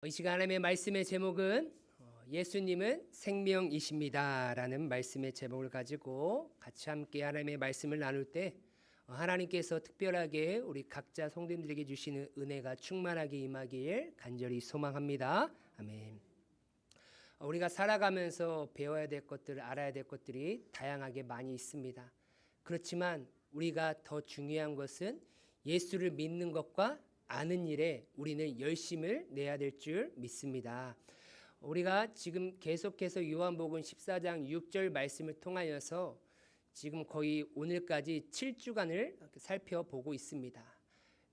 이 시간 하나님의 말씀의 제목은 예수님은 생명이십니다 라는 말씀의 제목을 가지고 같이 함께 하나님의 말씀을 나눌 때 하나님께서 특별하게 우리 각자 성도님들에게 주시는 은혜가 충만하게 임하길 간절히 소망합니다. 아멘. 우리가 살아가면서 배워야 될 것들, 알아야 될 것들이 다양하게 많이 있습니다. 그렇지만 우리가 더 중요한 것은 예수를 믿는 것과 아는 일에 우리는 열심을 내야 될 줄 믿습니다. 우리가 지금 계속해서 요한복음 14장 6절 말씀을 통하여서 지금 거의 오늘까지 7주간을 살펴보고 있습니다.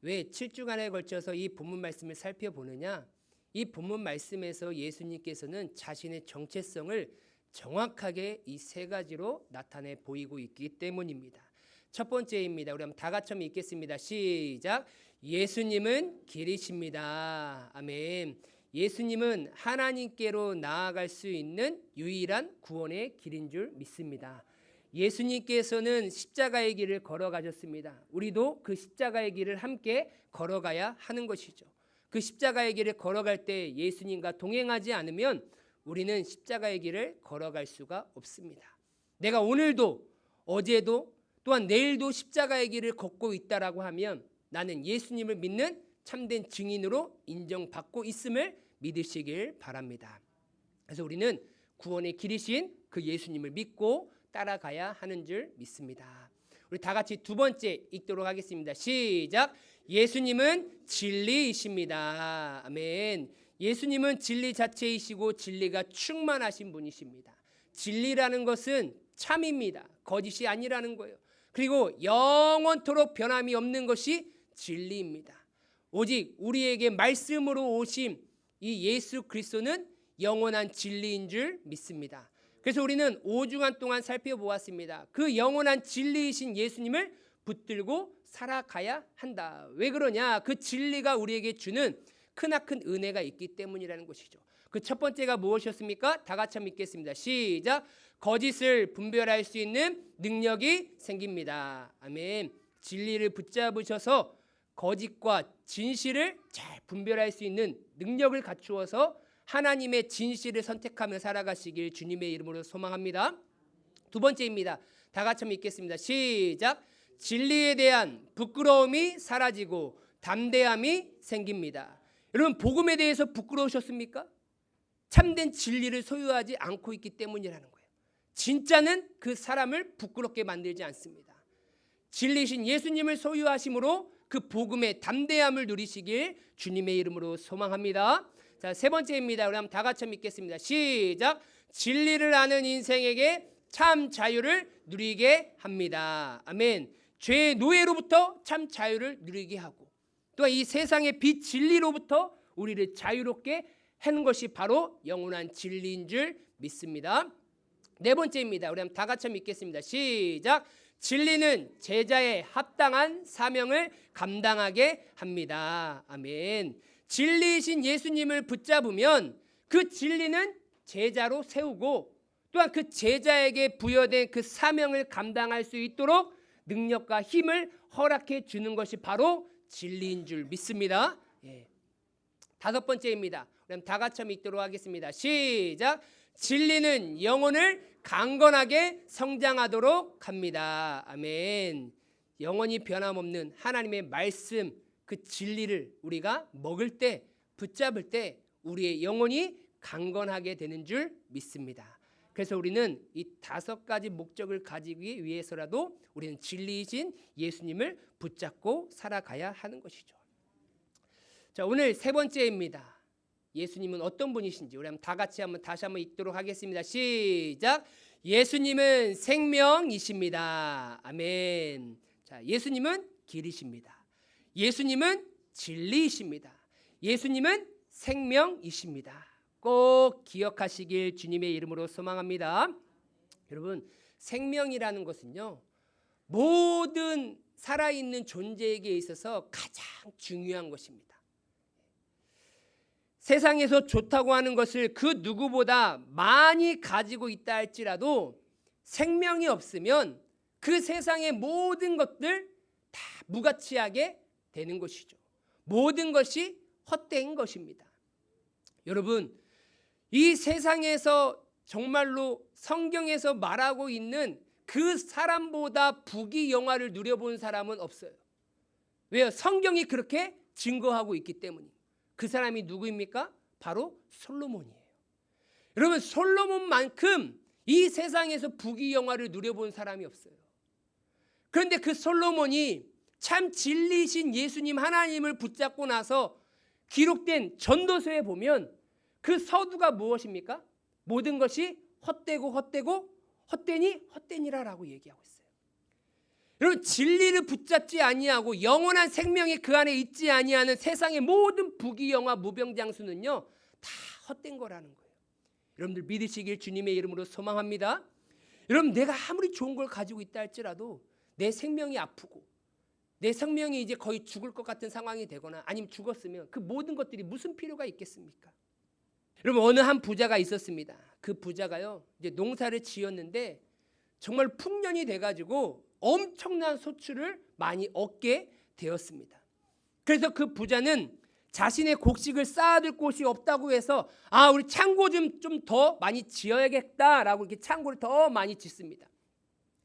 왜 7주간에 걸쳐서 이 본문 말씀을 살펴보느냐? 이 본문 말씀에서 예수님께서는 자신의 정체성을 정확하게 이 세 가지로 나타내 보이고 있기 때문입니다. 첫 번째입니다. 우리 한번 다 같이 한번 읽겠습니다. 시작. 예수님은 길이십니다. 아멘. 예수님은 하나님께로 나아갈 수 있는 유일한 구원의 길인 줄 믿습니다. 예수님께서는 십자가의 길을 걸어가셨습니다. 우리도 그 십자가의 길을 함께 걸어가야 하는 것이죠. 그 십자가의 길을 걸어갈 때 예수님과 동행하지 않으면 우리는 십자가의 길을 걸어갈 수가 없습니다. 내가 오늘도 어제도 또한 내일도 십자가의 길을 걷고 있다라고 하면 나는 예수님을 믿는 참된 증인으로 인정받고 있음을 믿으시길 바랍니다. 그래서 우리는 구원의 길이신 그 예수님을 믿고 따라가야 하는 줄 믿습니다. 우리 다 같이 두 번째 읽도록 하겠습니다. 시작. 예수님은 진리이십니다. 아멘. 예수님은 진리 자체이시고 진리가 충만하신 분이십니다. 진리라는 것은 참입니다. 거짓이 아니라는 거예요. 그리고 영원토록 변함이 없는 것이 진리입니다. 오직 우리에게 말씀으로 오신 이 예수 그리스도는 영원한 진리인 줄 믿습니다. 그래서 우리는 5주간 동안 살펴보았습니다. 그 영원한 진리이신 예수님을 붙들고 살아가야 한다. 왜 그러냐? 그 진리가 우리에게 주는 크나큰 은혜가 있기 때문이라는 것이죠. 그 첫 번째가 무엇이었습니까? 다 같이 한번 읽겠습니다. 시작. 거짓을 분별할 수 있는 능력이 생깁니다. 아멘. 진리를 붙잡으셔서 거짓과 진실을 잘 분별할 수 있는 능력을 갖추어서 하나님의 진실을 선택하며 살아가시길 주님의 이름으로 소망합니다. 두 번째입니다. 다 같이 한번 읽겠습니다. 시작. 진리에 대한 부끄러움이 사라지고 담대함이 생깁니다. 여러분, 복음에 대해서 부끄러우셨습니까? 참된 진리를 소유하지 않고 있기 때문이라는 거예요. 진짜는 그 사람을 부끄럽게 만들지 않습니다. 진리신 예수님을 소유하심으로 그 복음의 담대함을 누리시길 주님의 이름으로 소망합니다. 자, 세 번째입니다. 우리 한번 다 같이 읽겠습니다. 시작. 진리를 아는 인생에게 참 자유를 누리게 합니다. 아멘. 죄의 노예로부터 참 자유를 누리게 하고 또 이 세상의 비진리로부터 우리를 자유롭게 하는 것이 바로 영원한 진리인 줄 믿습니다. 네 번째입니다. 우리 한번 다 같이 읽겠습니다. 시작. 진리는 제자의 합당한 사명을 감당하게 합니다. 아멘. 진리이신 예수님을 붙잡으면 그 진리는 제자로 세우고 또한 그 제자에게 부여된 그 사명을 감당할 수 있도록 능력과 힘을 허락해 주는 것이 바로 진리인 줄 믿습니다. 예. 다섯 번째입니다. 그럼 다 같이 읽도록 하겠습니다. 시작. 진리는 영혼을 강건하게 성장하도록 합니다. 아멘. 영원히 변함없는 하나님의 말씀, 그 진리를 우리가 먹을 때, 붙잡을 때 우리의 영혼이 강건하게 되는 줄 믿습니다. 그래서 우리는 이 다섯 가지 목적을 가지기 위해서라도 우리는 진리이신 예수님을 붙잡고 살아가야 하는 것이죠. 자, 오늘 세 번째입니다. 예수님은 어떤 분이신지 우리 다 같이 다시 한번 읽도록 하겠습니다. 시작. 예수님은 생명이십니다. 아멘. 자, 예수님은 길이십니다. 예수님은 진리이십니다. 예수님은 생명이십니다. 꼭 기억하시길 주님의 이름으로 소망합니다. 여러분, 생명이라는 것은요, 모든 살아있는 존재에게 있어서 가장 중요한 것입니다. 세상에서 좋다고 하는 것을 그 누구보다 많이 가지고 있다 할지라도 생명이 없으면 그 세상의 모든 것들 다 무가치하게 되는 것이죠. 모든 것이 헛된 것입니다. 여러분, 이 세상에서 정말로 성경에서 말하고 있는 그 사람보다 부귀영화를 누려본 사람은 없어요. 왜요? 성경이 그렇게 증거하고 있기 때문이에요. 그 사람이 누구입니까? 바로 솔로몬이에요. 여러분, 솔로몬만큼 이 세상에서 부귀영화를 누려본 사람이 없어요. 그런데 그 솔로몬이 참 진리신 예수님 하나님을 붙잡고 나서 기록된 전도서에 보면 그 서두가 무엇입니까? 모든 것이 헛되고 헛되니 헛되니라라고 얘기하고 있어요. 여러분, 진리를 붙잡지 아니하고 영원한 생명이 그 안에 있지 아니하는 세상의 모든 부귀영화 무병장수는요 다 헛된 거라는 거예요. 여러분들 믿으시길 주님의 이름으로 소망합니다. 여러분, 내가 아무리 좋은 걸 가지고 있다 할지라도 내 생명이 아프고 내 생명이 이제 거의 죽을 것 같은 상황이 되거나 아니면 죽었으면 그 모든 것들이 무슨 필요가 있겠습니까? 여러분, 어느 한 부자가 있었습니다. 그 부자가요 이제 농사를 지었는데 정말 풍년이 돼가지고 엄청난 소출을 많이 얻게 되었습니다. 그래서 그 부자는 자신의 곡식을 쌓아둘 곳이 없다고 해서 우리 창고 좀 더 많이 지어야겠다라고 이렇게 창고를 더 많이 짓습니다.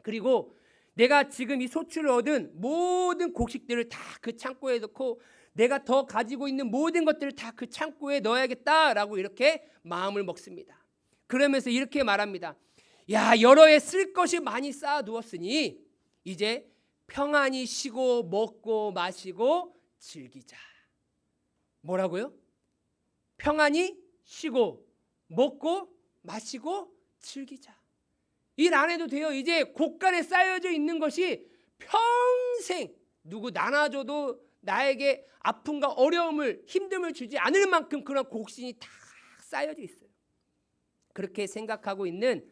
그리고 내가 지금 이 소출을 얻은 모든 곡식들을 다 그 창고에 넣고 내가 더 가지고 있는 모든 것들을 다 그 창고에 넣어야겠다라고 이렇게 마음을 먹습니다. 그러면서 이렇게 말합니다. 야, 여러 해 쓸 것이 많이 쌓아두었으니 이제 평안히 쉬고 먹고 마시고 즐기자. 뭐라고요? 평안히 쉬고 먹고 마시고 즐기자. 일 안 해도 돼요. 이제 곳간에 쌓여져 있는 것이 평생 누구 나눠줘도 나에게 아픔과 어려움을 힘듦을 주지 않을 만큼 그런 곡신이 다 쌓여져 있어요. 그렇게 생각하고 있는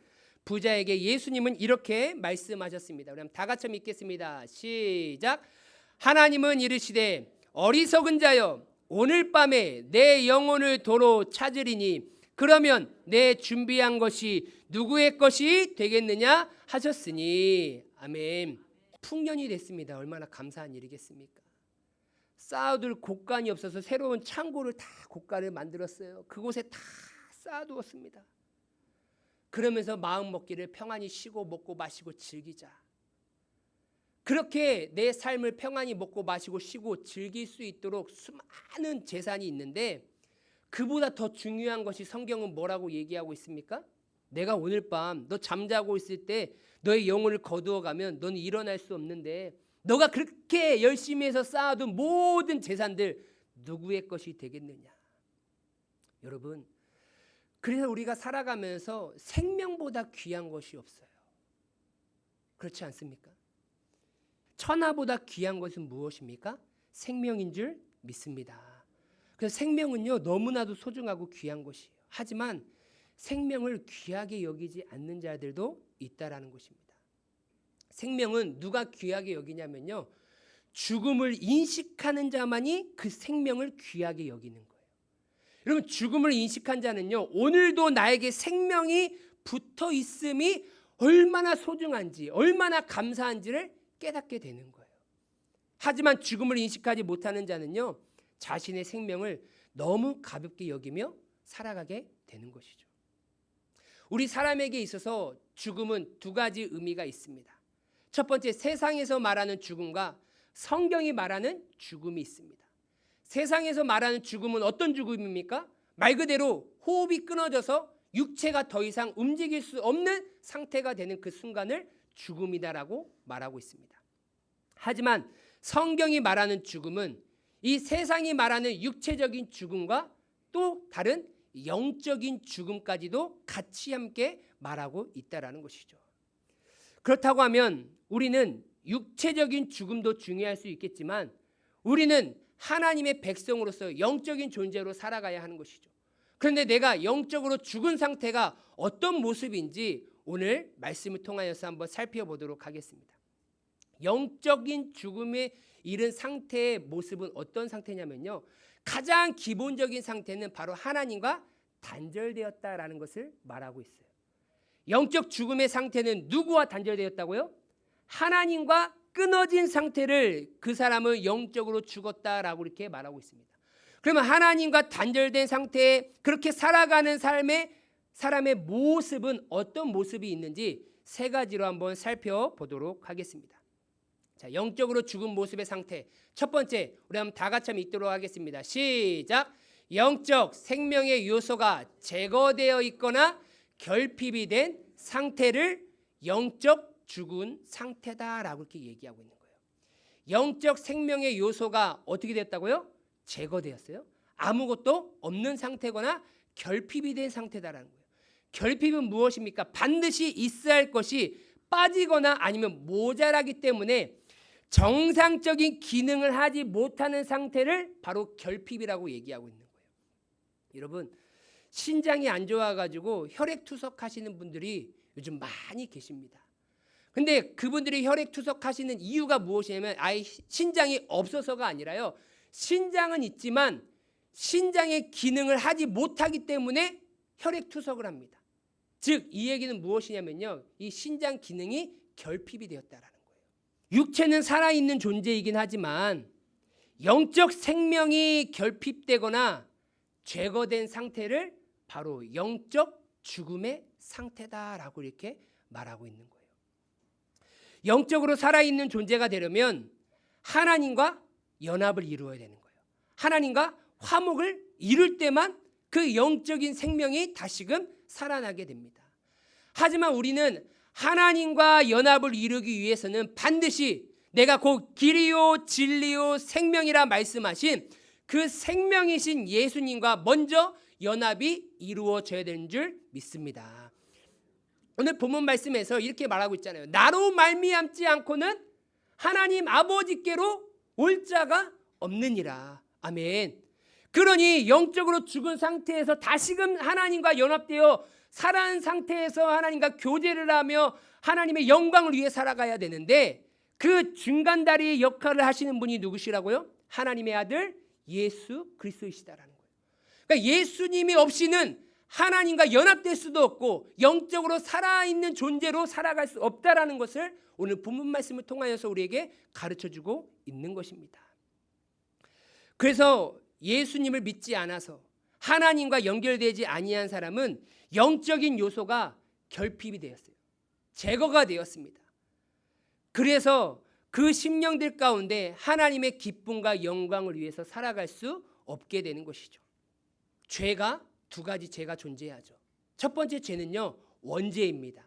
부자에게 예수님은 이렇게 말씀하셨습니다. 우리 한번 다 같이 읽겠습니다. 시작. 하나님은 이르시되 어리석은 자여 오늘 밤에 내 영혼을 도로 찾으리니 그러면 내 준비한 것이 누구의 것이 되겠느냐 하셨으니. 아멘. 풍년이 됐습니다. 얼마나 감사한 일이겠습니까? 쌓아둘 곳간이 없어서 새로운 창고를 다 곳간을 만들었어요. 그곳에 다 쌓아두었습니다. 그러면서 마음 먹기를 평안히 쉬고 먹고 마시고 즐기자. 그렇게 내 삶을 평안히 먹고 마시고 쉬고 즐길 수 있도록 수많은 재산이 있는데 그보다 더 중요한 것이 성경은 뭐라고 얘기하고 있습니까? 내가 오늘 밤 너 잠자고 있을 때 너의 영혼을 거두어가면 너는 일어날 수 없는데 너가 그렇게 열심히 해서 쌓아둔 모든 재산들 누구의 것이 되겠느냐. 여러분, 그래서 우리가 살아가면서 생명보다 귀한 것이 없어요. 그렇지 않습니까? 천하보다 귀한 것은 무엇입니까? 생명인 줄 믿습니다. 그래서 생명은요 너무나도 소중하고 귀한 것이에요. 하지만 생명을 귀하게 여기지 않는 자들도 있다라는 것입니다. 생명은 누가 귀하게 여기냐면요 죽음을 인식하는 자만이 그 생명을 귀하게 여기는 거예요. 여러분, 죽음을 인식한 자는요 오늘도 나에게 생명이 붙어 있음이 얼마나 소중한지 얼마나 감사한지를 깨닫게 되는 거예요. 하지만 죽음을 인식하지 못하는 자는요 자신의 생명을 너무 가볍게 여기며 살아가게 되는 것이죠. 우리 사람에게 있어서 죽음은 두 가지 의미가 있습니다. 첫 번째, 세상에서 말하는 죽음과 성경이 말하는 죽음이 있습니다. 세상에서 말하는 죽음은 어떤 죽음입니까? 말 그대로 호흡이 끊어져서 육체가 더 이상 움직일 수 없는 상태가 되는 그 순간을 죽음이다라고 말하고 있습니다. 하지만 성경이 말하는 죽음은 이 세상이 말하는 육체적인 죽음과 또 다른 영적인 죽음까지도 같이 함께 말하고 있다라는 것이죠. 그렇다고 하면 우리는 육체적인 죽음도 중요할 수 있겠지만 우리는 하나님의 백성으로서 영적인 존재로 살아가야 하는 것이죠. 그런데 내가 영적으로 죽은 상태가 어떤 모습인지 오늘 말씀을 통하여서 한번 살펴보도록 하겠습니다. 영적인 죽음에 이른 상태의 모습은 어떤 상태냐면요 가장 기본적인 상태는 바로 하나님과 단절되었다라는 것을 말하고 있어요. 영적 죽음의 상태는 누구와 단절되었다고요? 하나님과 끊어진 상태를 그 사람을 영적으로 죽었다라고 이렇게 말하고 있습니다. 그러면 하나님과 단절된 상태에 그렇게 살아가는 사람의 모습은 어떤 모습이 있는지 세 가지로 한번 살펴보도록 하겠습니다. 자, 영적으로 죽은 모습의 상태. 첫 번째, 우리 한번 다 같이 한번 읽도록 하겠습니다. 시작. 영적 생명의 요소가 제거되어 있거나 결핍이 된 상태를 영적 죽은 상태다라고 이렇게 얘기하고 있는 거예요. 영적 생명의 요소가 어떻게 됐다고요? 제거되었어요. 아무것도 없는 상태거나 결핍이 된 상태다라는 거예요. 결핍은 무엇입니까? 반드시 있어야 할 것이 빠지거나 아니면 모자라기 때문에 정상적인 기능을 하지 못하는 상태를 바로 결핍이라고 얘기하고 있는 거예요. 여러분, 신장이 안 좋아가지고 혈액투석 하시는 분들이 요즘 많이 계십니다. 근데 그분들이 혈액투석 하시는 이유가 무엇이냐면 아예 신장이 없어서가 아니라요, 신장은 있지만 신장의 기능을 하지 못하기 때문에 혈액투석을 합니다. 즉 이 얘기는 무엇이냐면요, 이 신장 기능이 결핍이 되었다라는 거예요. 육체는 살아있는 존재이긴 하지만 영적 생명이 결핍되거나 제거된 상태를 바로 영적 죽음의 상태다라고 이렇게 말하고 있는 거예요. 영적으로 살아있는 존재가 되려면 하나님과 연합을 이루어야 되는 거예요. 하나님과 화목을 이룰 때만 그 영적인 생명이 다시금 살아나게 됩니다. 하지만 우리는 하나님과 연합을 이루기 위해서는 반드시 내가 곧 길이요 진리요 생명이라 말씀하신 그 생명이신 예수님과 먼저 연합이 이루어져야 되는 줄 믿습니다. 오늘 본문 말씀에서 이렇게 말하고 있잖아요. 나로 말미암지 않고는 하나님 아버지께로 올 자가 없느니라. 아멘. 그러니 영적으로 죽은 상태에서 다시금 하나님과 연합되어 살아난 상태에서 하나님과 교제를 하며 하나님의 영광을 위해 살아가야 되는데 그 중간다리 역할을 하시는 분이 누구시라고요? 하나님의 아들 예수 그리스도이시다라는 거예요. 그러니까 예수님이 없이는 하나님과 연합될 수도 없고 영적으로 살아있는 존재로 살아갈 수 없다라는 것을 오늘 본문 말씀을 통하여서 우리에게 가르쳐주고 있는 것입니다. 그래서 예수님을 믿지 않아서 하나님과 연결되지 아니한 사람은 영적인 요소가 결핍이 되었어요. 제거가 되었습니다. 그래서 그 심령들 가운데 하나님의 기쁨과 영광을 위해서 살아갈 수 없게 되는 것이죠. 죄가 두 가지 죄가 존재하죠. 첫 번째 죄는요, 원죄입니다.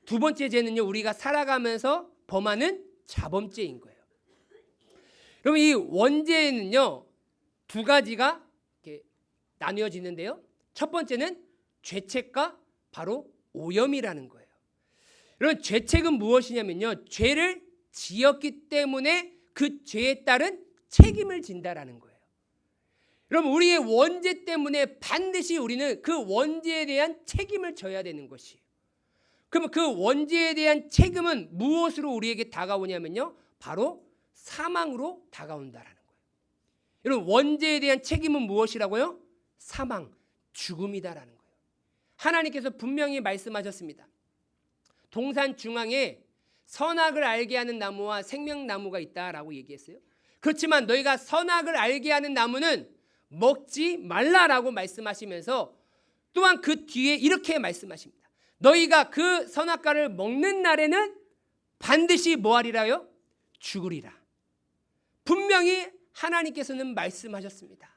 두 번째 죄는요, 우리가 살아가면서 범하는 자범죄인 거예요. 그럼 이 원죄는요, 두 가지가 이렇게 나뉘어지는데요. 첫 번째는 죄책과 바로 오염이라는 거예요. 그럼 죄책은 무엇이냐면요, 죄를 지었기 때문에 그 죄에 따른 책임을 진다라는 거예요. 여러분, 우리의 원죄 때문에 반드시 우리는 그 원죄에 대한 책임을 져야 되는 것이에요. 그러면 그 원죄에 대한 책임은 무엇으로 우리에게 다가오냐면요, 바로 사망으로 다가온다라는 거예요. 여러분, 원죄에 대한 책임은 무엇이라고요? 사망, 죽음이다라는 거예요. 하나님께서 분명히 말씀하셨습니다. 동산 중앙에 선악을 알게 하는 나무와 생명나무가 있다라고 얘기했어요. 그렇지만 너희가 선악을 알게 하는 나무는 먹지 말라라고 말씀하시면서 또한 그 뒤에 이렇게 말씀하십니다. 너희가 그 선악과를 먹는 날에는 반드시 뭐하리라요? 죽으리라. 분명히 하나님께서는 말씀하셨습니다.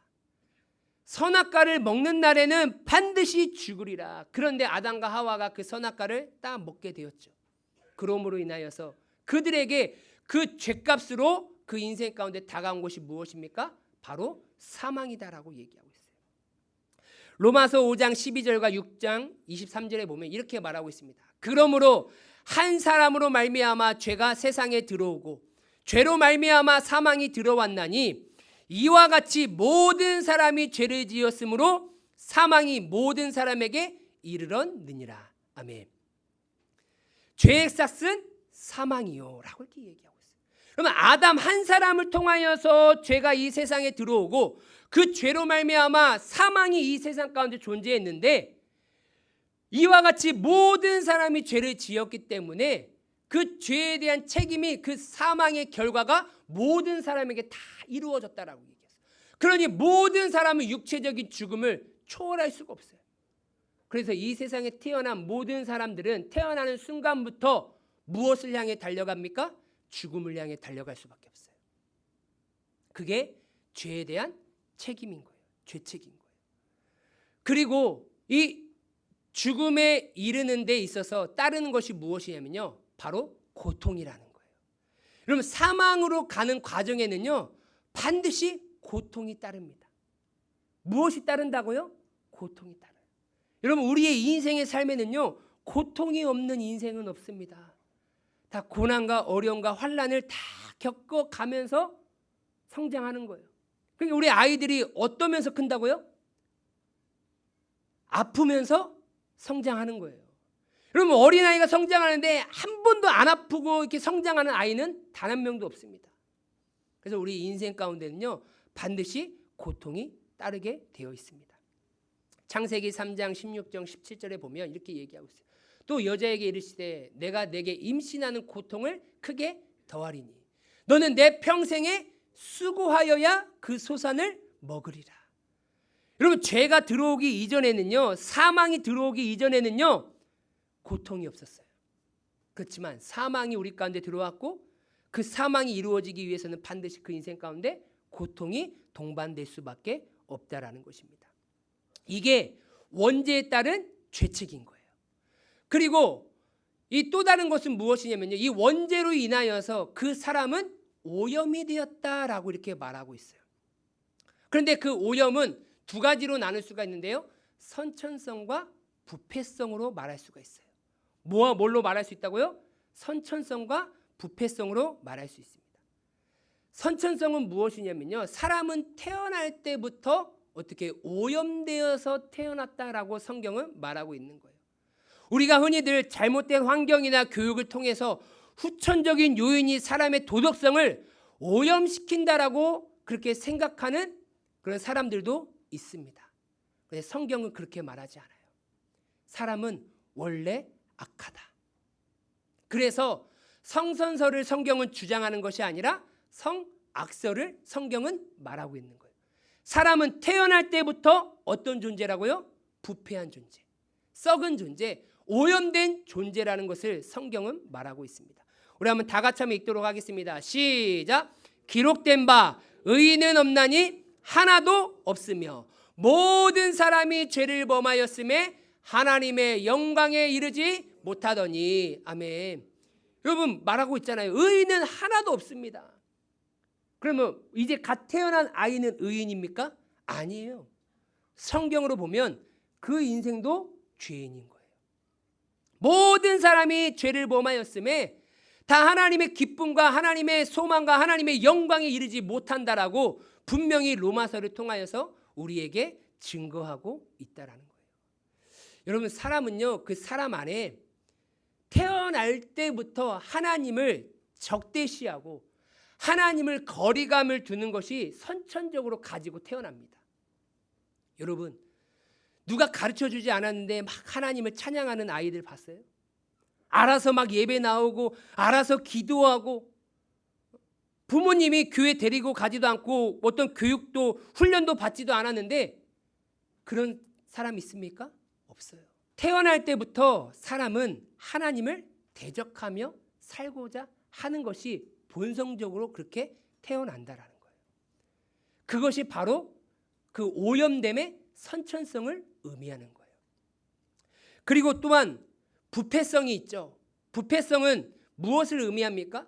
선악과를 먹는 날에는 반드시 죽으리라. 그런데 아담과 하와가 그 선악과를 딱 먹게 되었죠. 그러므로 인하여서 그들에게 그 죄값으로 그 인생 가운데 다가온 것이 무엇입니까? 바로 사망이다라고 얘기하고 있어요. 로마서 5장 12절과 6장 23절에 보면 이렇게 말하고 있습니다. 그러므로 한 사람으로 말미암아 죄가 세상에 들어오고 죄로 말미암아 사망이 들어왔나니 이와 같이 모든 사람이 죄를 지었으므로 사망이 모든 사람에게 이르렀느니라. 아멘. 죄의 싹은 사망이요 라고 이렇게 얘기하고 있어요. 그러면 아담 한 사람을 통하여서 죄가 이 세상에 들어오고 그 죄로 말미암아 사망이 이 세상 가운데 존재했는데 이와 같이 모든 사람이 죄를 지었기 때문에 그 죄에 대한 책임이 그 사망의 결과가 모든 사람에게 다 이루어졌다라고 얘기했어요. 그러니 모든 사람은 육체적인 죽음을 초월할 수가 없어요. 그래서 이 세상에 태어난 모든 사람들은 태어나는 순간부터 무엇을 향해 달려갑니까? 죽음을 향해 달려갈 수밖에 없어요. 그게 죄에 대한 책임인 거예요. 죄책인 거예요. 그리고 이 죽음에 이르는 데 있어서 따르는 것이 무엇이냐면요, 바로 고통이라는 거예요. 여러분, 사망으로 가는 과정에는요 반드시 고통이 따릅니다. 무엇이 따른다고요? 고통이 따라요. 여러분, 우리의 인생의 삶에는요 고통이 없는 인생은 없습니다. 다 고난과 어려움과 환난을 다 겪어가면서 성장하는 거예요. 그러니까 우리 아이들이 어떠면서 큰다고요? 아프면서 성장하는 거예요. 여러분, 어린아이가 성장하는데 한 번도 안 아프고 이렇게 성장하는 아이는 단 한 명도 없습니다. 그래서 우리 인생 가운데는요 반드시 고통이 따르게 되어 있습니다. 창세기 3장 16절 17절에 보면 이렇게 얘기하고 있어요. 또 여자에게 이르시되 내가 내게 임신하는 고통을 크게 더하리니 너는 내 평생에 수고하여야 그 소산을 먹으리라. 여러분, 죄가 들어오기 이전에는요, 사망이 들어오기 이전에는요 고통이 없었어요. 그렇지만 사망이 우리 가운데 들어왔고 그 사망이 이루어지기 위해서는 반드시 그 인생 가운데 고통이 동반될 수밖에 없다라는 것입니다. 이게 원죄에 따른 죄책인 거예요. 그리고 이 또 다른 것은 무엇이냐면요, 이 원죄로 인하여서 그 사람은 오염이 되었다라고 이렇게 말하고 있어요. 그런데 그 오염은 두 가지로 나눌 수가 있는데요, 선천성과 부패성으로 말할 수가 있어요. 뭐와 뭘로 말할 수 있다고요? 선천성과 부패성으로 말할 수 있습니다. 선천성은 무엇이냐면요, 사람은 태어날 때부터 어떻게 오염되어서 태어났다라고 성경은 말하고 있는 거예요. 우리가 흔히들 잘못된 환경이나 교육을 통해서 후천적인 요인이 사람의 도덕성을 오염시킨다라고 그렇게 생각하는 그런 사람들도 있습니다. 그래서 성경은 그렇게 말하지 않아요. 사람은 원래 악하다. 그래서 성선설을 성경은 주장하는 것이 아니라 성악설을 성경은 말하고 있는 거예요. 사람은 태어날 때부터 어떤 존재라고요? 부패한 존재, 썩은 존재, 오염된 존재라는 것을 성경은 말하고 있습니다. 우리 한번 다 같이 한번 읽도록 하겠습니다. 시작. 기록된 바 의인은 없나니 하나도 없으며 모든 사람이 죄를 범하였음에 하나님의 영광에 이르지 못하더니. 아멘. 여러분, 말하고 있잖아요. 의인은 하나도 없습니다. 그러면 이제 갓 태어난 아이는 의인입니까? 아니에요. 성경으로 보면 그 인생도 죄인인 거예요. 모든 사람이 죄를 범하였음에 다 하나님의 기쁨과 하나님의 소망과 하나님의 영광에 이르지 못한다라고 분명히 로마서를 통하여서 우리에게 증거하고 있다라는 거예요. 여러분, 사람은요 그 사람 안에 태어날 때부터 하나님을 적대시하고 하나님을 거리감을 두는 것이 선천적으로 가지고 태어납니다. 여러분, 누가 가르쳐주지 않았는데 막 하나님을 찬양하는 아이들 봤어요? 알아서 막 예배 나오고 알아서 기도하고 부모님이 교회 데리고 가지도 않고 어떤 교육도 훈련도 받지도 않았는데 그런 사람 있습니까? 없어요. 태어날 때부터 사람은 하나님을 대적하며 살고자 하는 것이 본성적으로 그렇게 태어난다라는 거예요. 그것이 바로 그 오염됨의 선천성을 의미하는 거예요. 그리고 또한 부패성이 있죠. 부패성은 무엇을 의미합니까?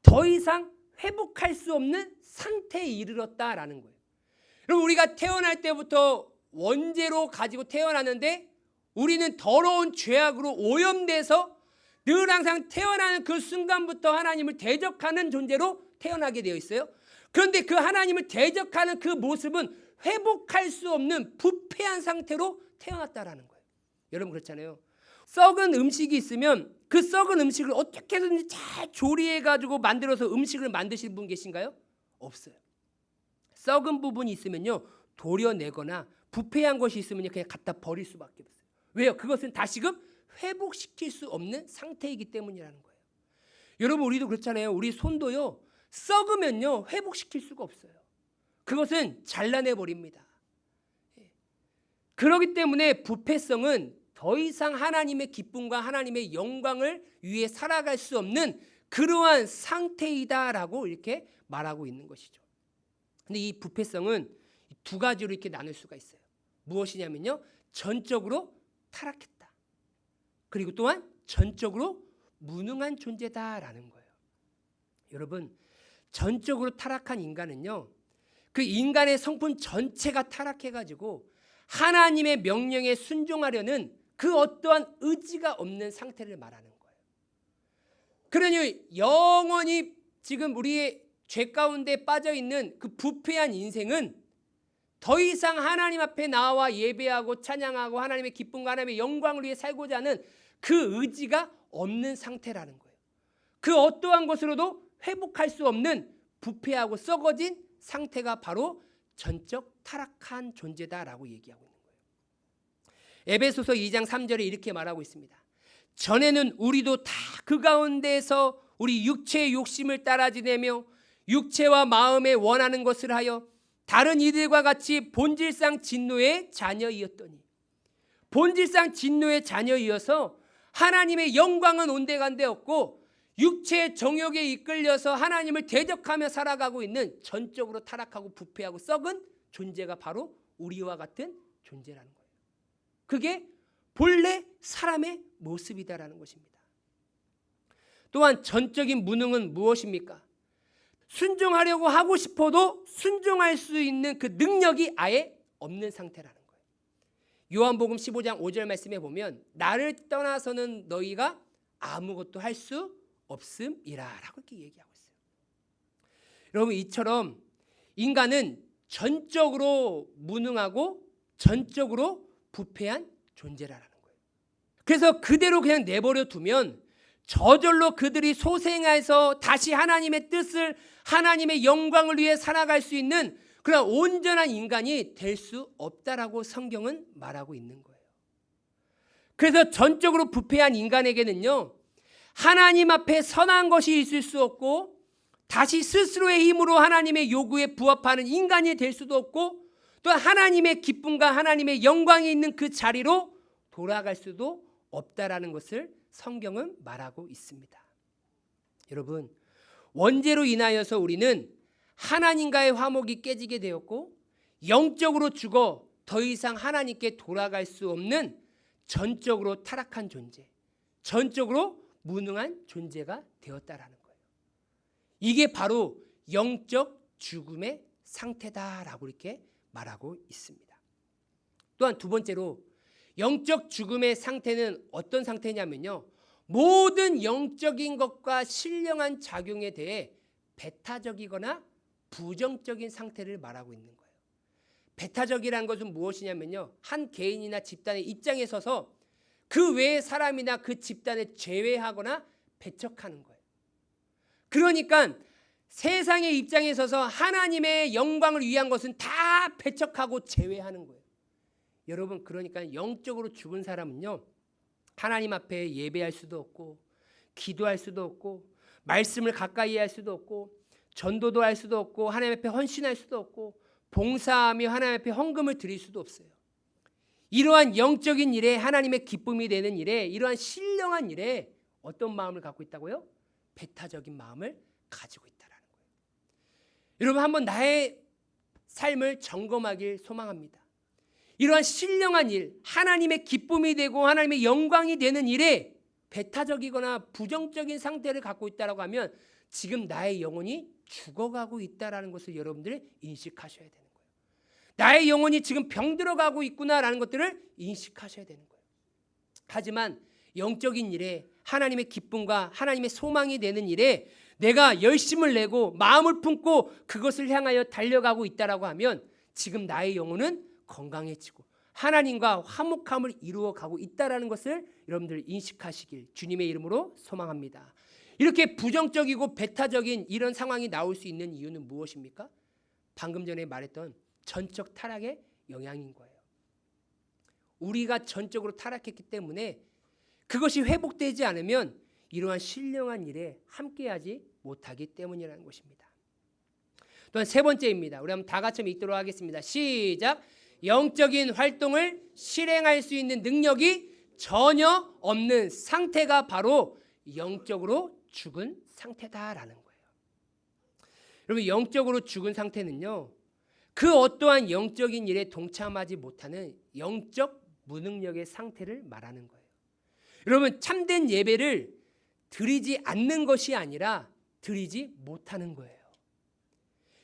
더 이상 회복할 수 없는 상태에 이르렀다라는 거예요. 여러분, 우리가 태어날 때부터 원죄로 가지고 태어났는데 우리는 더러운 죄악으로 오염돼서 늘 항상 태어나는 그 순간부터 하나님을 대적하는 존재로 태어나게 되어 있어요. 그런데 그 하나님을 대적하는 그 모습은 회복할 수 없는 부패한 상태로 태어났다라는 거예요. 여러분, 그렇잖아요. 썩은 음식이 있으면 그 썩은 음식을 어떻게 해서든지 잘 조리해가지고 만들어서 음식을 만드시는 분 계신가요? 없어요. 썩은 부분이 있으면요 도려내거나 부패한 것이 있으면 그냥 갖다 버릴 수밖에 없어요. 왜요? 그것은 다시금 회복시킬 수 없는 상태이기 때문이라는 거예요. 여러분, 우리도 그렇잖아요. 우리 손도요 썩으면요 회복시킬 수가 없어요. 그것은 잘라내 버립니다. 그렇기 때문에 부패성은 더 이상 하나님의 기쁨과 하나님의 영광을 위해 살아갈 수 없는 그러한 상태이다라고 이렇게 말하고 있는 것이죠. 근데 이 부패성은 두 가지로 이렇게 나눌 수가 있어요. 무엇이냐면요, 전적으로 타락했다. 그리고 또한 전적으로 무능한 존재다라는 거예요. 여러분, 전적으로 타락한 인간은요, 그 인간의 성품 전체가 타락해가지고 하나님의 명령에 순종하려는 그 어떠한 의지가 없는 상태를 말하는 거예요. 그러니 영원히 지금 우리의 죄 가운데 빠져 있는 그 부패한 인생은 더 이상 하나님 앞에 나와 예배하고 찬양하고 하나님의 기쁨과 하나님의 영광을 위해 살고자 하는 그 의지가 없는 상태라는 거예요. 그 어떠한 것으로도 회복할 수 없는 부패하고 썩어진 상태가 바로 전적 타락한 존재다라고 얘기하고 있는 거예요. 에베소서 2장 3절에 이렇게 말하고 있습니다. 전에는 우리도 다 그 가운데에서 우리 육체의 욕심을 따라 지내며 육체와 마음에 원하는 것을 하여 다른 이들과 같이 본질상 진노의 자녀이었더니, 본질상 진노의 자녀이어서 하나님의 영광은 온데간데 없고 육체의 정욕에 이끌려서 하나님을 대적하며 살아가고 있는 전적으로 타락하고 부패하고 썩은 존재가 바로 우리와 같은 존재라는 거예요. 그게 본래 사람의 모습이다라는 것입니다. 또한 전적인 무능은 무엇입니까? 순종하려고 하고 싶어도 순종할 수 있는 그 능력이 아예 없는 상태라는 거예요. 요한복음 15장 5절 말씀에 보면 나를 떠나서는 너희가 아무것도 할 수 없음이라 라고 이렇게 얘기하고 있어요. 여러분, 이처럼 인간은 전적으로 무능하고 전적으로 부패한 존재라는 거예요. 그래서 그대로 그냥 내버려 두면 저절로 그들이 소생해서 다시 하나님의 뜻을, 하나님의 영광을 위해 살아갈 수 있는 그런 온전한 인간이 될 수 없다라고 성경은 말하고 있는 거예요. 그래서 전적으로 부패한 인간에게는요, 하나님 앞에 선한 것이 있을 수 없고 다시 스스로의 힘으로 하나님의 요구에 부합하는 인간이 될 수도 없고 또 하나님의 기쁨과 하나님의 영광이 있는 그 자리로 돌아갈 수도 없다라는 것을 성경은 말하고 있습니다. 여러분, 원죄로 인하여서 우리는 하나님과의 화목이 깨지게 되었고 영적으로 죽어 더 이상 하나님께 돌아갈 수 없는 전적으로 타락한 존재, 전적으로 무능한 존재가 되었다라는 거예요. 이게 바로 영적 죽음의 상태다라고 이렇게 말하고 있습니다. 또한 두 번째로 영적 죽음의 상태는 어떤 상태냐면요, 모든 영적인 것과 신령한 작용에 대해 배타적이거나 부정적인 상태를 말하고 있는 거예요. 배타적이라는 것은 무엇이냐면요, 한 개인이나 집단의 입장에 서서 그 외의 사람이나 그 집단을 제외하거나 배척하는 거예요. 그러니까 세상의 입장에 서서 하나님의 영광을 위한 것은 다 배척하고 제외하는 거예요. 여러분, 그러니까 영적으로 죽은 사람은요, 하나님 앞에 예배할 수도 없고 기도할 수도 없고 말씀을 가까이 할 수도 없고 전도도 할 수도 없고 하나님 앞에 헌신할 수도 없고 봉사하며 하나님 앞에 헌금을 드릴 수도 없어요. 이러한 영적인 일에, 하나님의 기쁨이 되는 일에, 이러한 신령한 일에 어떤 마음을 갖고 있다고요? 배타적인 마음을 가지고 있다라는 거예요. 여러분, 한번 나의 삶을 점검하길 소망합니다. 이러한 신령한 일, 하나님의 기쁨이 되고 하나님의 영광이 되는 일에 배타적이거나 부정적인 상태를 갖고 있다라고 하면 지금 나의 영혼이 죽어가고 있다라는 것을 여러분들이 인식하셔야 되는 거예요. 나의 영혼이 지금 병들어가고 있구나라는 것들을 인식하셔야 되는 거예요. 하지만 영적인 일에, 하나님의 기쁨과 하나님의 소망이 되는 일에 내가 열심을 내고 마음을 품고 그것을 향하여 달려가고 있다라고 하면 지금 나의 영혼은 건강해지고 하나님과 화목함을 이루어가고 있다라는 것을 여러분들 인식하시길 주님의 이름으로 소망합니다. 이렇게 부정적이고 배타적인 이런 상황이 나올 수 있는 이유는 무엇입니까? 방금 전에 말했던 전적 타락의 영향인 거예요. 우리가 전적으로 타락했기 때문에 그것이 회복되지 않으면 이러한 신령한 일에 함께하지 못하기 때문이라는 것입니다. 또한 세 번째입니다. 우리 한번 다 같이 읽도록 하겠습니다. 시작. 영적인 활동을 실행할 수 있는 능력이 전혀 없는 상태가 바로 영적으로 죽은 상태다라는 거예요. 여러분, 영적으로 죽은 상태는요, 그 어떠한 영적인 일에 동참하지 못하는 영적 무능력의 상태를 말하는 거예요. 여러분, 참된 예배를 드리지 않는 것이 아니라 드리지 못하는 거예요.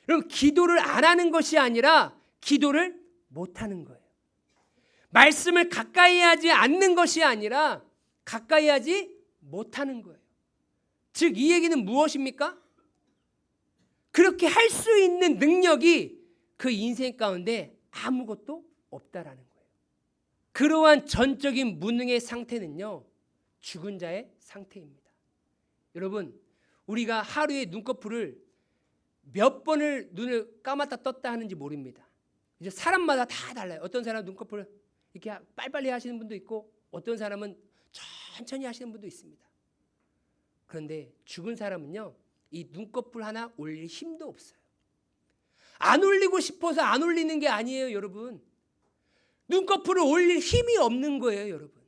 여러분, 기도를 안 하는 것이 아니라 기도를 못하는 거예요. 말씀을 가까이 하지 않는 것이 아니라 가까이 하지 못하는 거예요. 즉, 이 얘기는 무엇입니까? 그렇게 할 수 있는 능력이 그 인생 가운데 아무것도 없다라는 거예요. 그러한 전적인 무능의 상태는요, 죽은 자의 상태입니다. 여러분, 우리가 하루에 눈꺼풀을 몇 번을 눈을 감았다 떴다 하는지 모릅니다. 이제 사람마다 다 달라요. 어떤 사람은 눈꺼풀을 이렇게 빨리빨리 하시는 분도 있고, 어떤 사람은 천천히 하시는 분도 있습니다. 그런데 죽은 사람은요, 이 눈꺼풀 하나 올릴 힘도 없어요. 안 올리고 싶어서 안 올리는 게 아니에요, 여러분. 눈꺼풀을 올릴 힘이 없는 거예요, 여러분.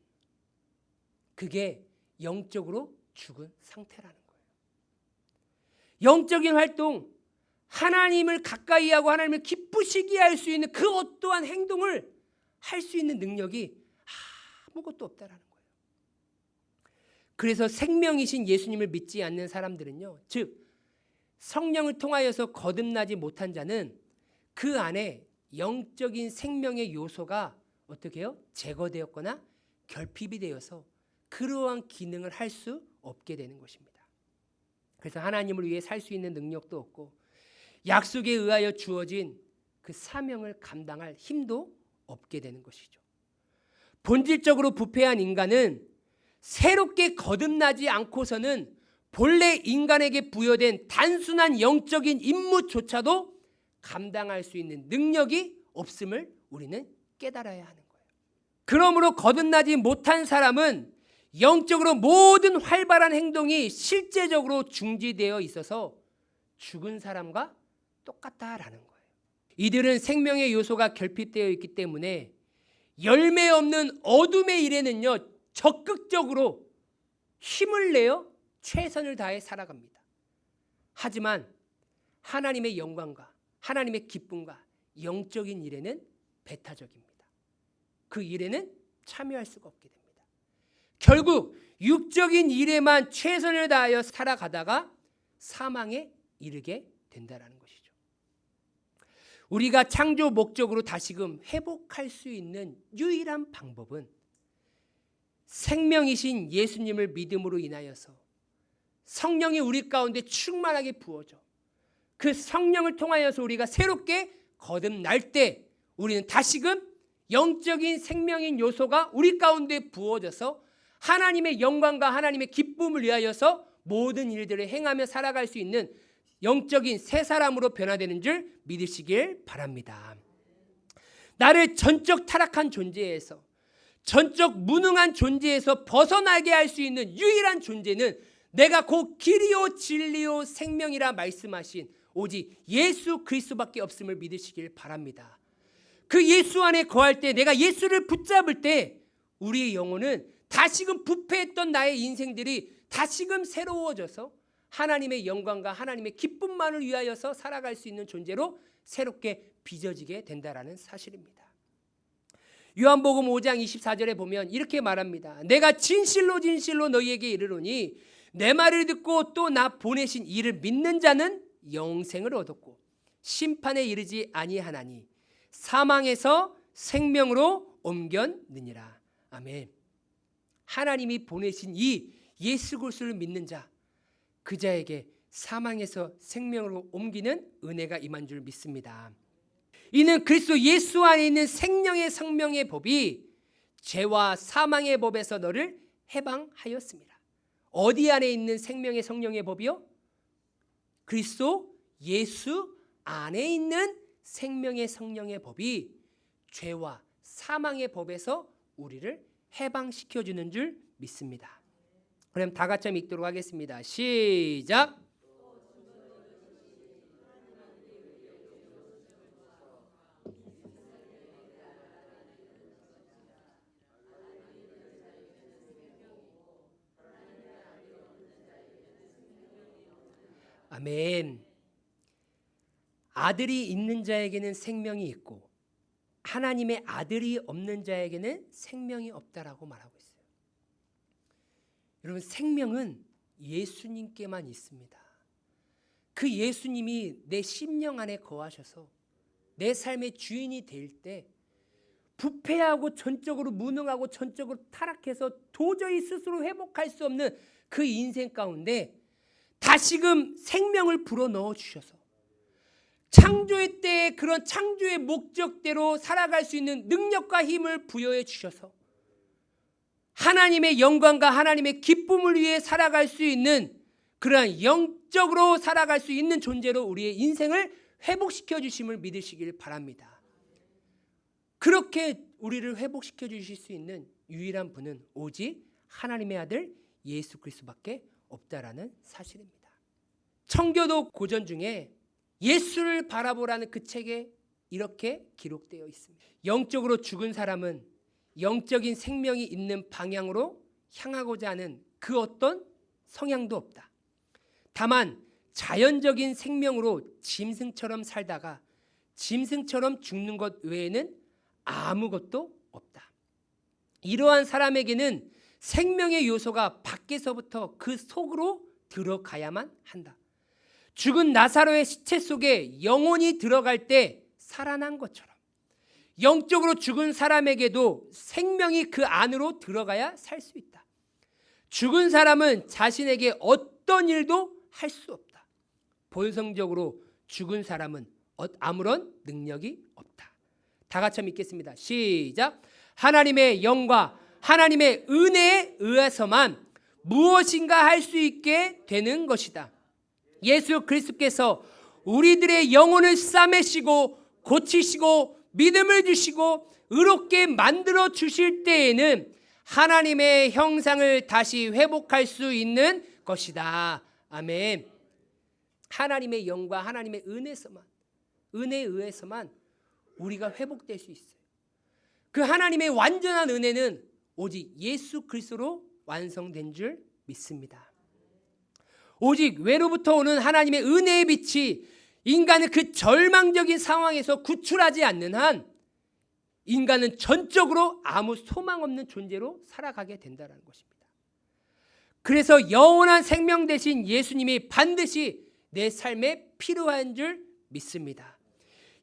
그게 영적으로 죽은 상태라는 거예요. 영적인 활동, 하나님을 가까이 하고 하나님을 기쁘시게 할 수 있는 그 어떠한 행동을 할 수 있는 능력이 아무것도 없다라는 거예요. 그래서 생명이신 예수님을 믿지 않는 사람들은요, 즉 성령을 통하여서 거듭나지 못한 자는 그 안에 영적인 생명의 요소가 어떻게 해요? 제거되었거나 결핍이 되어서 그러한 기능을 할 수 없게 되는 것입니다. 그래서 하나님을 위해 살 수 있는 능력도 없고 약속에 의하여 주어진 그 사명을 감당할 힘도 없게 되는 것이죠. 본질적으로 부패한 인간은 새롭게 거듭나지 않고서는 본래 인간에게 부여된 단순한 영적인 임무조차도 감당할 수 있는 능력이 없음을 우리는 깨달아야 하는 거예요. 그러므로 거듭나지 못한 사람은 영적으로 모든 활발한 행동이 실제적으로 중지되어 있어서 죽은 사람과 똑같다라는 거예요. 이들은 생명의 요소가 결핍되어 있기 때문에 열매 없는 어둠의 일에는요, 적극적으로 힘을 내어 최선을 다해 살아갑니다. 하지만 하나님의 영광과 하나님의 기쁨과 영적인 일에는 배타적입니다. 그 일에는 참여할 수가 없게 됩니다. 결국 육적인 일에만 최선을 다하여 살아가다가 사망에 이르게 된다는 것이죠. 우리가 창조 목적으로 다시금 회복할 수 있는 유일한 방법은 생명이신 예수님을 믿음으로 인하여서 성령이 우리 가운데 충만하게 부어져 그 성령을 통하여서 우리가 새롭게 거듭날 때 우리는 다시금 영적인 생명인 요소가 우리 가운데 부어져서 하나님의 영광과 하나님의 기쁨을 위하여서 모든 일들을 행하며 살아갈 수 있는 영적인 새 사람으로 변화되는 줄 믿으시길 바랍니다. 나를 전적 타락한 존재에서 전적 무능한 존재에서 벗어나게 할 수 있는 유일한 존재는 내가 곧 길이요 진리요 생명이라 말씀하신 오직 예수 그리스도밖에 없음을 믿으시길 바랍니다. 그 예수 안에 거할 때 내가 예수를 붙잡을 때 우리의 영혼은 다시금 부패했던 나의 인생들이 다시금 새로워져서 하나님의 영광과 하나님의 기쁨만을 위하여서 살아갈 수 있는 존재로 새롭게 빚어지게 된다라는 사실입니다. 요한복음 5장 24절에 보면 이렇게 말합니다. 내가 진실로 진실로 너희에게 이르노니 내 말을 듣고 또 나 보내신 이를 믿는 자는 영생을 얻었고 심판에 이르지 아니하나니 사망에서 생명으로 옮겼느니라. 아멘. 하나님이 보내신 이 예수 그리스도를 믿는 자, 그 자에게 사망에서 생명으로 옮기는 은혜가 임한 줄 믿습니다. 이는 그리스도 예수 안에 있는 생명의 성령의 법이 죄와 사망의 법에서 너를 해방하였습니다. 어디 안에 있는 생명의 성령의 법이요? 그리스도 예수 안에 있는 생명의 성령의 법이 죄와 사망의 법에서 우리를 해방시켜주는 줄 믿습니다. 그럼 다 같이 읽도록 하겠습니다. 시작. 아멘. 아들이 있는 자에게는 생명이 있고 하나님의 아들이 없는 자에게는 생명이 없다라고 말하고 있어요. 여러분, 생명은 예수님께만 있습니다. 그 예수님이 내 심령 안에 거하셔서 내 삶의 주인이 될 때 부패하고 전적으로 무능하고 전적으로 타락해서 도저히 스스로 회복할 수 없는 그 인생 가운데 다시금 생명을 불어넣어 주셔서 창조의 때에 그런 창조의 목적대로 살아갈 수 있는 능력과 힘을 부여해 주셔서 하나님의 영광과 하나님의 기쁨을 위해 살아갈 수 있는 그러한 영적으로 살아갈 수 있는 존재로 우리의 인생을 회복시켜 주심을 믿으시길 바랍니다. 그렇게 우리를 회복시켜 주실 수 있는 유일한 분은 오직 하나님의 아들 예수 그리스도밖에 없다라는 사실입니다. 청교도 고전 중에 예수를 바라보라는 그 책에 이렇게 기록되어 있습니다. 영적으로 죽은 사람은 영적인 생명이 있는 방향으로 향하고자 하는 그 어떤 성향도 없다. 다만 자연적인 생명으로 짐승처럼 살다가 짐승처럼 죽는 것 외에는 아무것도 없다. 이러한 사람에게는 생명의 요소가 밖에서부터 그 속으로 들어가야만 한다. 죽은 나사로의 시체 속에 영혼이 들어갈 때 살아난 것처럼 영적으로 죽은 사람에게도 생명이 그 안으로 들어가야 살 수 있다. 죽은 사람은 자신에게 어떤 일도 할 수 없다. 본성적으로 죽은 사람은 아무런 능력이 없다. 다 같이 읽겠습니다. 시작. 하나님의 영과 하나님의 은혜에 의해서만 무엇인가 할 수 있게 되는 것이다. 예수 그리스도께서 우리들의 영혼을 싸매시고 고치시고 믿음을 주시고 의롭게 만들어 주실 때에는 하나님의 형상을 다시 회복할 수 있는 것이다. 아멘. 하나님의 영과 하나님의 은혜에 의해서만 우리가 회복될 수 있어요. 그 하나님의 완전한 은혜는 오직 예수 그리스도로 완성된 줄 믿습니다. 오직 외로부터 오는 하나님의 은혜의 빛이 인간을 그 절망적인 상황에서 구출하지 않는 한 인간은 전적으로 아무 소망 없는 존재로 살아가게 된다는 것입니다. 그래서 영원한 생명 되신 예수님이 반드시 내 삶에 필요한 줄 믿습니다.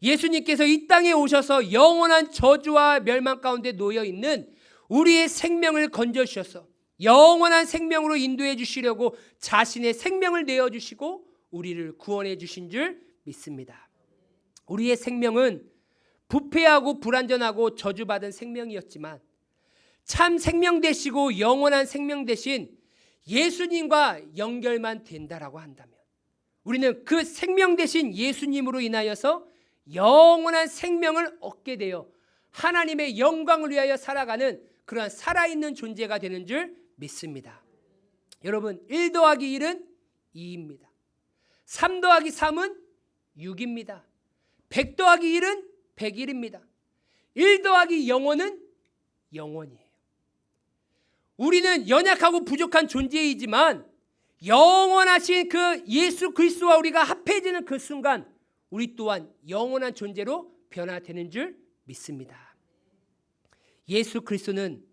예수님께서 이 땅에 오셔서 영원한 저주와 멸망 가운데 놓여 있는 우리의 생명을 건져주셔서 영원한 생명으로 인도해 주시려고 자신의 생명을 내어주시고 우리를 구원해 주신 줄 믿습니다. 우리의 생명은 부패하고 불완전하고 저주받은 생명이었지만 참 생명 되시고 영원한 생명 되신 예수님과 연결만 된다라고 한다면 우리는 그 생명 되신 예수님으로 인하여서 영원한 생명을 얻게 되어 하나님의 영광을 위하여 살아가는 그러한 살아있는 존재가 되는 줄 믿습니다. 여러분, 1 더하기 1은 2입니다. 3 더하기 3은 6입니다. 100 더하기 1은 101입니다. 1 더하기 0은 0원이에요. 우리는 연약하고 부족한 존재이지만 영원하신 그 예수 그리스도와 우리가 합해지는 그 순간 우리 또한 영원한 존재로 변화되는 줄 믿습니다. 예수 그리스도는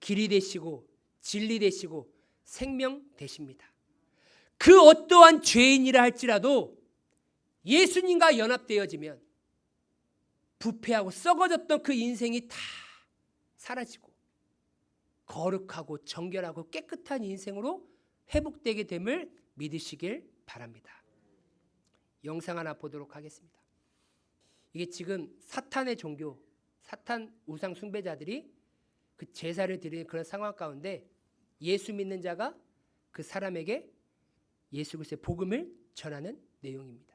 길이 되시고 진리 되시고 생명 되십니다. 그 어떠한 죄인이라 할지라도 예수님과 연합되어지면 부패하고 썩어졌던 그 인생이 다 사라지고 거룩하고 정결하고 깨끗한 인생으로 회복되게 됨을 믿으시길 바랍니다. 영상 하나 보도록 하겠습니다. 이게 지금 사탄의 종교, 사탄 우상 숭배자들이 그 제사를 드리는 그런 상황 가운데 예수 믿는 자가 그 사람에게 예수 그리스도의 복음을 전하는 내용입니다.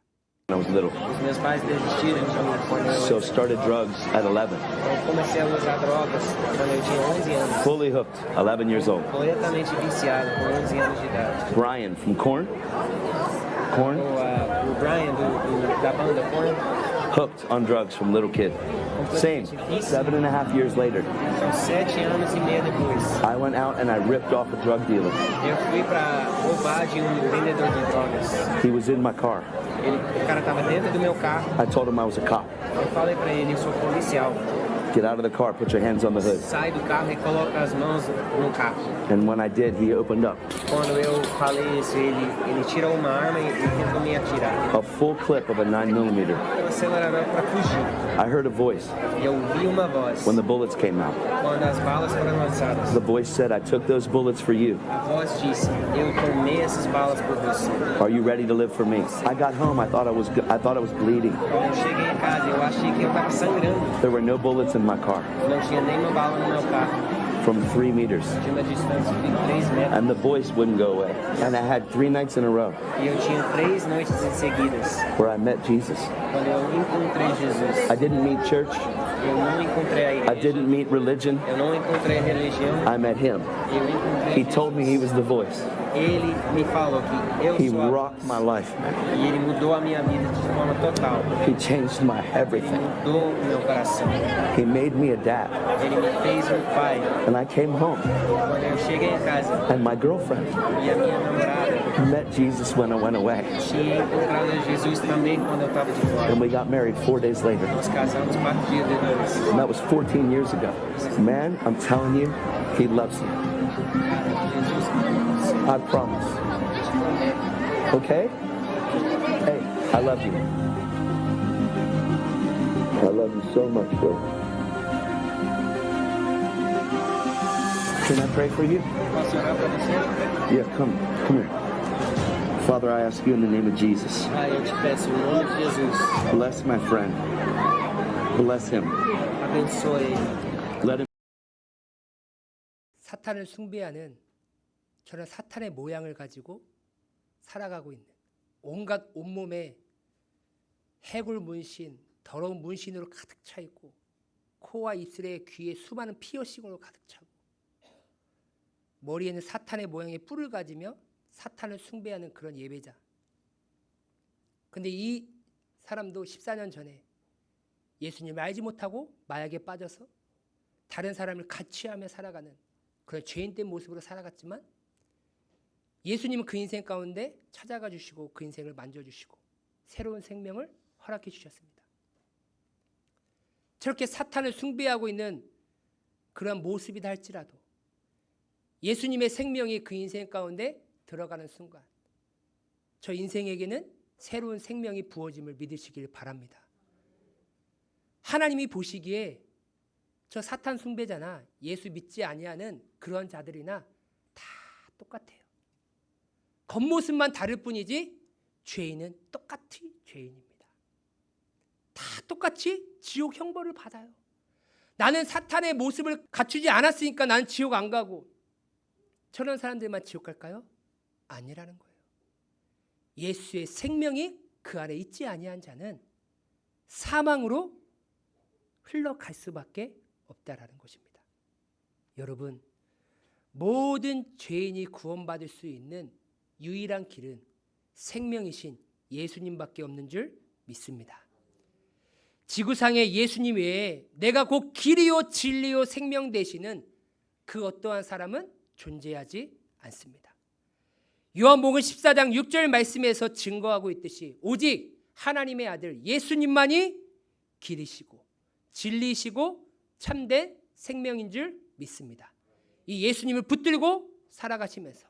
When I was little. Os meus pais desistiram de mim quando eu So started drugs at 11. comecei a usar drogas quando eu tinha 11 anos. Fully hooked, 11 years old. Completamente viciado, com 11 anos de idade. Brian from Korn. Korn. O Brian da banda Korn, Hooked on drugs from little kid. Same. 7.5 years later, Então, 7 anos e meio depois, I went out and I ripped off a drug dealer. eu fui para roubar de vendedor de drogas. He was in my car. O cara estava dentro do meu carro. I told him I was a cop. Eu falei para ele, eu sou policial. Get out of the car, put your hands on the hood. Sai do carro e coloca as mãos no carro. And when I did, he opened up. Quando eu falei isso, ele tirou uma arma e tentou me atirar. A full clip of a 9mm. Eu acelerador para fugir. I heard a voice E eu ouvi uma voz. when the bullets came out. Quando as balas foram lançadas, The voice said, I took those bullets for you. a voz disse: eu tomei essas balas por você. Are you ready to live for me? I got home, I thought I was bleeding. Quando eu cheguei em casa, eu achei que eu estava sangrando. There were no bullets in my car Não tinha nenhuma bala no meu carro. from 3 meters. Tinha uma distância de 3 metros. And the voice wouldn't go away. And I had 3 nights in a row E eu tinha 3 noites em seguidas. where I met Jesus. Quando eu encontrei Jesus, I didn't meet church. eu não encontrei a I igreja. didn't meet religion. Eu não encontrei a religião. I met him. Eu encontrei He told me he was the voice. Ele me falou que eu He sou a rocked my life. E ele mudou a minha vida de forma total. He changed my everything. Mudou o meu coração. He made me a dad. Ele me fez um pai. And I came home. Quando eu cheguei em casa And my girlfriend e a minha namorada met Jesus when I went away. tinha encontrado Jesus também quando eu estava de fora. And we got married 4 days later. Nós casamos 4 dias depois. And that was 14 years ago. Man, I'm telling you, he loves you. Jesus I promise. te promete. Okay? Hey, I love you. I love you so much, bro. Can I pray for you? Posso orar para você? Yeah, come here. Father, I ask you in the name of Jesus, Pai, eu te peço em nome de Jesus. bless my friend. Bless him. Abençoe ele. Let him 사탄을 숭배하는 저는 사탄의 모양을 가지고 살아가고 있는 온갖 온몸에 해골 문신, 더러운 문신으로 가득 차 있고 코와 입술에 귀에 수많은 피어싱으로 가득 차고 머리에는 사탄의 모양의 뿔을 가지며 사탄을 숭배하는 그런 예배자. 근데 이 사람도 14년 전에 예수님을 알지 못하고 마약에 빠져서 다른 사람을 가취하며 살아가는 그런 죄인된 모습으로 살아갔지만 예수님은 그 인생 가운데 찾아가 주시고 그 인생을 만져주시고 새로운 생명을 허락해 주셨습니다. 저렇게 사탄을 숭배하고 있는 그런 모습이다 할지라도 예수님의 생명이 그 인생 가운데 들어가는 순간 저 인생에게는 새로운 생명이 부어짐을 믿으시길 바랍니다. 하나님이 보시기에 저 사탄 숭배자나 예수 믿지 아니하는 그런 자들이나 다 똑같아요. 겉모습만 다를 뿐이지 죄인은 똑같이 죄인입니다. 다 똑같이 지옥 형벌을 받아요. 나는 사탄의 모습을 갖추지 않았으니까 나는 지옥 안 가고 저런 사람들만 지옥 갈까요? 아니라는 거예요. 예수의 생명이 그 안에 있지 아니한 자는 사망으로 흘러갈 수밖에 없다라는 것입니다. 여러분, 모든 죄인이 구원받을 수 있는 유일한 길은 생명이신 예수님밖에 없는 줄 믿습니다. 지구상에 예수님 외에 내가 곧 길이요 진리요 생명 되시는 그 어떠한 사람은 존재하지 않습니다. 요한복음 14장 6절 말씀에서 증거하고 있듯이 오직 하나님의 아들 예수님만이 길이시고 진리시고 참된 생명인 줄 믿습니다. 이 예수님을 붙들고 살아가시면서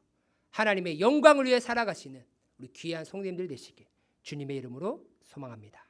하나님의 영광을 위해 살아가시는 우리 귀한 성도님들 되시길 주님의 이름으로 소망합니다.